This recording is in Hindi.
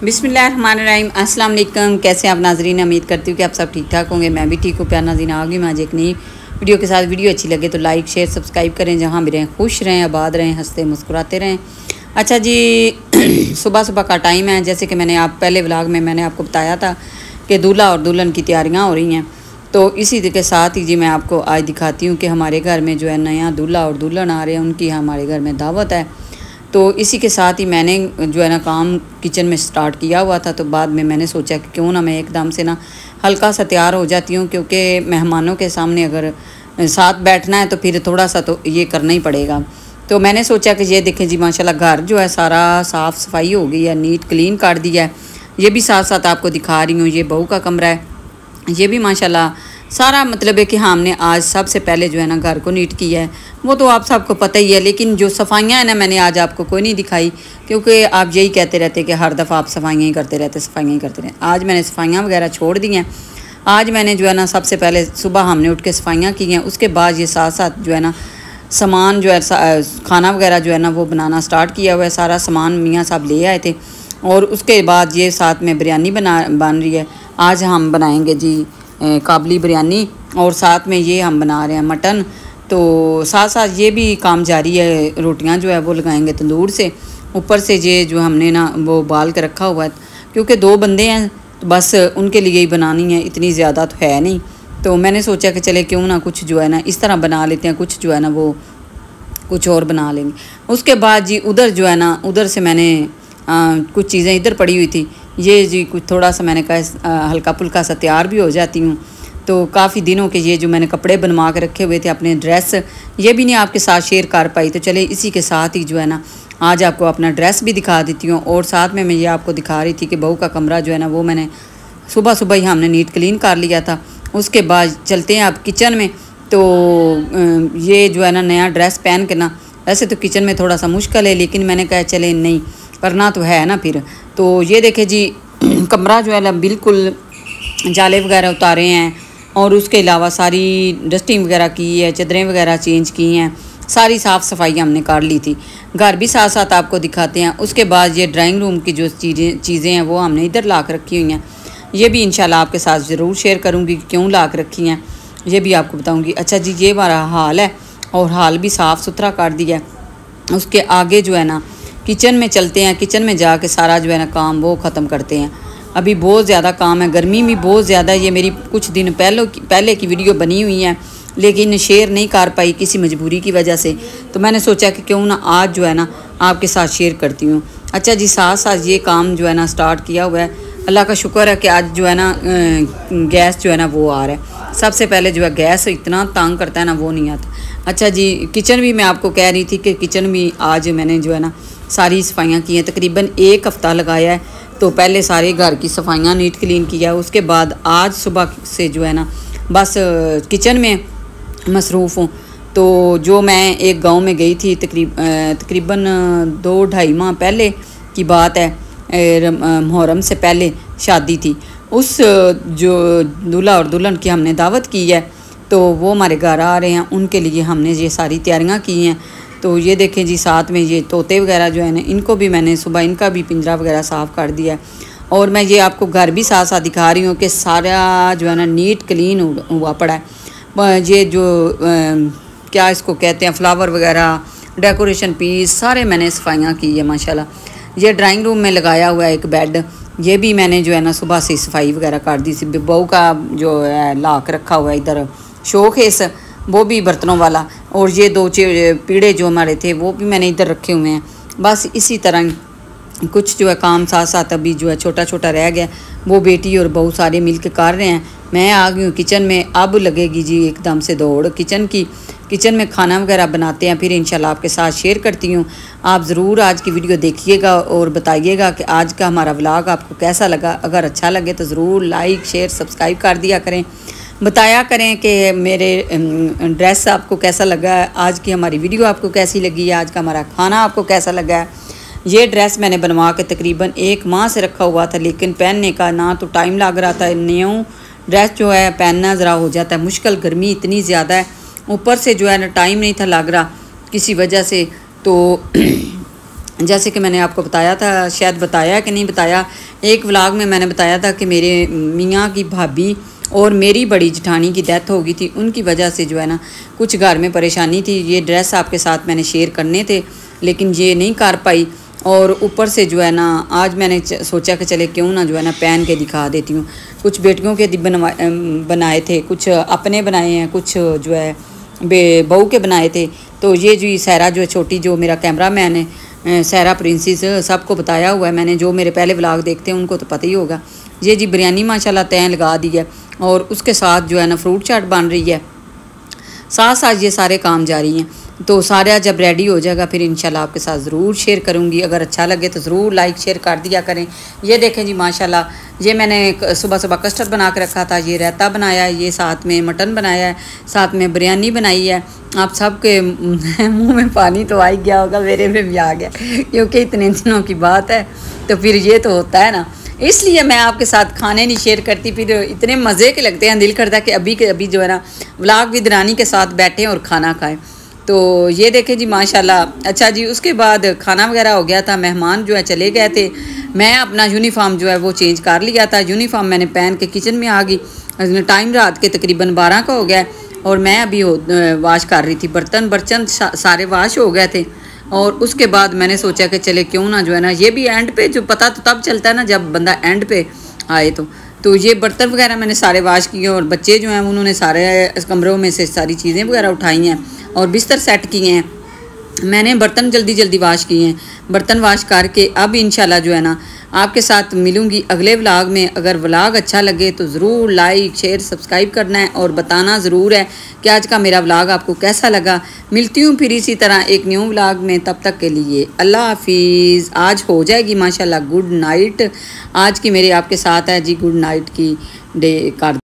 बिस्मिल्लाहिर्रहमानिर्रहीम अस्सलाम वालेकुम। कैसे आप नाजरीन, उम्मीद करती हूँ कि आप सब ठीक ठाक होंगे। मैं भी ठीक हूँ। प्यार नाज़रीन, आ गई मैं आज एक नई वीडियो के साथ। वीडियो अच्छी लगे तो लाइक शेयर सब्सक्राइब करें। जहाँ भी रहें खुश रहें, आबाद रहें, हंसते मुस्कुराते रहें। अच्छा जी, सुबह सुबह का टाइम है। जैसे कि मैंने आप पहले व्लॉग में मैंने आपको बताया था कि दूल्हा और दुल्हन की तैयारियाँ हो रही हैं, तो इसी के साथ ही जी मैं आपको आज दिखाती हूँ कि हमारे घर में जो है नया दूल्हा और दुल्हन आ रहे हैं, उनकी हमारे घर में दावत है। तो इसी के साथ ही मैंने जो है ना काम किचन में स्टार्ट किया हुआ था। तो बाद में मैंने सोचा कि क्यों ना मैं एकदम से ना हल्का सा तैयार हो जाती हूँ, क्योंकि मेहमानों के सामने अगर साथ बैठना है तो फिर थोड़ा सा तो ये करना ही पड़ेगा। तो मैंने सोचा कि ये देखें जी, माशाल्लाह घर जो है सारा साफ़ सफाई हो गई है, नीट क्लीन कर दिया है। ये भी साथ साथ आपको दिखा रही हूँ, ये बहू का कमरा है। ये भी माशाल्लाह सारा मतलब है कि हाँ, हमने आज सबसे पहले जो है ना घर को नीट किया है। वो तो आप सबको पता ही है, लेकिन जो सफाइयाँ हैं ना मैंने आज आपको कोई नहीं दिखाई, क्योंकि आप यही कहते रहते कि हर दफ़ा आप सफाइयाँ ही करते रहते, सफाइयाँ ही करते रहते। आज मैंने सफाइयाँ वगैरह छोड़ दी हैं। आज मैंने जो है ना सबसे पहले सुबह हमने उठ के सफाइयाँ की हैं। उसके बाद ये साथ साथ जो है ना सामान जो है खाना वगैरह जो है ना वो बनाना स्टार्ट किया हुआ है। सारा सामान मियाँ साहब ले आए थे, और उसके बाद ये साथ में बिरयानी बन रही है। आज हम बनाएंगे जी काबली बिरयानी, और साथ में ये हम बना रहे हैं मटन। तो साथ साथ ये भी काम जारी है, रोटियां जो है वो लगाएंगे तंदूर से। ऊपर से ये जो हमने ना वो उबाल के रखा हुआ है, क्योंकि 2 बंदे हैं तो बस उनके लिए ही बनानी है, इतनी ज़्यादा तो है नहीं। तो मैंने सोचा कि चले क्यों ना कुछ जो है ना इस तरह बना लेते हैं, कुछ जो है ना वो कुछ और बना लेंगे। उसके बाद जी उधर जो है ना उधर से मैंने कुछ चीज़ें इधर पड़ी हुई थी, ये जी कुछ थोड़ा सा मैंने कहा हल्का फुल्का सा तैयार भी हो जाती हूँ। तो काफ़ी दिनों के ये जो मैंने कपड़े बनवा के रखे हुए थे अपने ड्रेस, ये भी नहीं आपके साथ शेयर कर पाई। तो चले इसी के साथ ही जो है ना आज आपको अपना ड्रेस भी दिखा देती हूँ, और साथ में मैं ये आपको दिखा रही थी कि बहू का कमरा जो है ना वो मैंने सुबह सुबह ही हमने नीट क्लीन कर लिया था। उसके बाद चलते हैं आप किचन में। तो ये जो है ना नया ड्रेस पहन के ना, वैसे तो किचन में थोड़ा सा मुश्किल है, लेकिन मैंने कहा चले नहीं करना तो है ना फिर। तो ये देखे जी कमरा जो है ना बिल्कुल जाले वगैरह उतारे हैं, और उसके अलावा सारी डस्टिंग वगैरह की है, चादरें वगैरह चेंज की हैं, सारी साफ़ सफाई हमने कर ली थी। घर भी साथ साथ आपको दिखाते हैं। उसके बाद ये ड्राइंग रूम की जो चीज़ें हैं वो हमने इधर ला के रखी हुई हैं। ये भी इंशाल्लाह आपके साथ ज़रूर शेयर करूँगी क्यों ला के रखी हैं, ये भी आपको बताऊँगी। अच्छा जी, ये हमारा हाल है, और हाल भी साफ़ सुथरा कर दिया है। उसके आगे जो है ना किचन में चलते हैं। किचन में जाके सारा जो है ना काम वो ख़त्म करते हैं। अभी बहुत ज़्यादा काम है, गर्मी भी बहुत ज़्यादा है। ये मेरी कुछ दिन पहले की वीडियो बनी हुई है, लेकिन शेयर नहीं कर पाई किसी मजबूरी की वजह से। तो मैंने सोचा कि क्यों ना आज जो है ना आपके साथ शेयर करती हूँ। अच्छा जी, साथ साथ ये काम जो है ना स्टार्ट किया हुआ है। अल्लाह का शुक्र है कि आज जो है ना गैस जो है ना वो आ रहा है। सबसे पहले जो है गैस इतना तंग करता है ना, वो नहीं आता। अच्छा जी, किचन भी मैं आपको कह रही थी कि किचन भी आज मैंने जो है ना सारी सफाइयाँ की हैं। तकरीबन 1 हफ़्ता लगाया है। तो पहले सारे घर की सफाइयाँ नीट क्लीन किया, उसके बाद आज सुबह से जो है ना बस किचन में मसरूफ़ हूँ। तो जो मैं एक गांव में गई थी तकरीबन 2-2.5 माह पहले की बात है, मुहर्रम से पहले शादी थी। उस जो दूल्हा और दुल्हन की हमने दावत की है, तो वो हमारे घर आ रहे हैं, उनके लिए हमने ये सारी तैयारियाँ की हैं। तो ये देखें जी, साथ में ये तोते वगैरह जो है ना इनको भी मैंने सुबह इनका भी पिंजरा वगैरह साफ़ कर दिया है। और मैं ये आपको घर भी साथ साथ दिखा रही हूँ कि सारा जो है ना नीट क्लीन हुआ पड़ा है। ये जो क्या इसको कहते हैं, फ्लावर वगैरह डेकोरेशन पीस सारे मैंने सफाइयाँ की है माशाल्लाह। ये ड्राइंग रूम में लगाया हुआ है एक बेड, ये भी मैंने जो है ना सुबह से सफाई वगैरह कर दी थी। बहू का जो है लाक रखा हुआ है इधर शोकेस, वो भी बर्तनों वाला, और ये 2 पीढ़े जो हमारे थे वो भी मैंने इधर रखे हुए हैं। बस इसी तरह कुछ जो है काम साथ साथ अभी जो है छोटा छोटा रह गया, वो बेटी और बहू सारे मिल के कर रहे हैं। मैं आ गई हूँ किचन में। अब लगेगी जी एकदम से दौड़ किचन की। किचन में खाना वगैरह बनाते हैं, फिर इंशाल्लाह आपके साथ शेयर करती हूँ। आप ज़रूर आज की वीडियो देखिएगा और बताइएगा कि आज का हमारा व्लॉग आपको कैसा लगा। अगर अच्छा लगे तो ज़रूर लाइक शेयर सब्सक्राइब कर दिया करें, बताया करें कि मेरे ड्रेस आपको कैसा लगा है, आज की हमारी वीडियो आपको कैसी लगी है, आज का हमारा खाना आपको कैसा लगा है। ये ड्रेस मैंने बनवा के तकरीबन 1 माह से रखा हुआ था, लेकिन पहनने का ना तो टाइम लग रहा था। न्यू ड्रेस जो है पहनना ज़रा हो जाता है मुश्किल, गर्मी इतनी ज़्यादा है, ऊपर से जो है ना टाइम नहीं था लग रहा किसी वजह से। तो जैसे कि मैंने आपको बताया था, शायद बताया कि नहीं बताया, एक व्लॉग में मैंने बताया था कि मेरे मियाँ की भाभी और मेरी बड़ी जेठानी की डेथ हो गई थी। उनकी वजह से जो है ना कुछ घर में परेशानी थी। ये ड्रेस आपके साथ मैंने शेयर करने थे लेकिन ये नहीं कर पाई। और ऊपर से जो है ना आज मैंने सोचा कि चले क्यों ना जो है ना पहन के दिखा देती हूँ। कुछ बेटियों के बनाए थे, कुछ अपने बनाए हैं, कुछ जो है बहू के बनाए थे। तो ये जो सहरा जो छोटी जो मेरा कैमरा मैन है, सहरा प्रिंसेस, सबको बताया हुआ है मैंने। जो मेरे पहले व्लॉग देखते हैं उनको तो पता ही होगा। ये जी बिरयानी माशाल्लाह तय लगा दी है और उसके साथ जो है ना फ्रूट चाट बन रही है, साथ साथ ये सारे काम जारी हैं। तो सारा जब रेडी हो जाएगा फिर इंशाल्लाह आपके साथ ज़रूर शेयर करूँगी। अगर अच्छा लगे तो ज़रूर लाइक शेयर कर दिया करें। ये देखें जी माशाल्लाह, ये मैंने सुबह सुबह कस्टर्ड बना के रखा था, ये रायता बनाया है, ये साथ में मटन बनाया है, साथ में बिरयानी बनाई है। आप सबके मुंह में पानी तो आ ही गया होगा, मेरे में भी आ गया क्योंकि इतने दिनों की बात है तो फिर ये तो होता है ना, इसलिए मैं आपके साथ खाने नहीं शेयर करती। फिर इतने मज़े के लगते हैं, दिल करता है कि अभी के अभी जो है ना व्लॉग विद रानी के साथ बैठें और खाना खाएं। तो ये देखें जी माशाल्लाह। अच्छा जी, उसके बाद खाना वगैरह हो गया था, मेहमान जो है चले गए थे। मैं अपना यूनिफॉर्म जो है वो चेंज कर लिया था। यूनिफॉर्म मैंने पहन के किचन में आ गई। टाइम रात के तकरीबन 12 का हो गया और मैं अभी वाश कर रही थी। बर्तन सारे वाश हो गए थे और उसके बाद मैंने सोचा कि चले क्यों ना जो है ना, ये भी एंड पे जो पता तो तब चलता है ना जब बंदा एंड पे आए। तो ये बर्तन वगैरह मैंने सारे वाश किए और बच्चे जो हैं उन्होंने सारे कमरों में से सारी चीज़ें वगैरह उठाई हैं और बिस्तर सेट किए हैं। मैंने बर्तन जल्दी जल्दी वाश किए हैं। बर्तन वाश करके अब इंशाल्लाह जो है ना आपके साथ मिलूँगी अगले व्लॉग में। अगर व्लॉग अच्छा लगे तो ज़रूर लाइक शेयर सब्सक्राइब करना है और बताना ज़रूर है कि आज का मेरा व्लॉग आपको कैसा लगा। मिलती हूँ फिर इसी तरह एक न्यू व्लॉग में, तब तक के लिए अल्लाह हाफिज़। आज हो जाएगी माशाल्लाह गुड नाइट, आज की मेरे आपके साथ है जी गुड नाइट की डे कर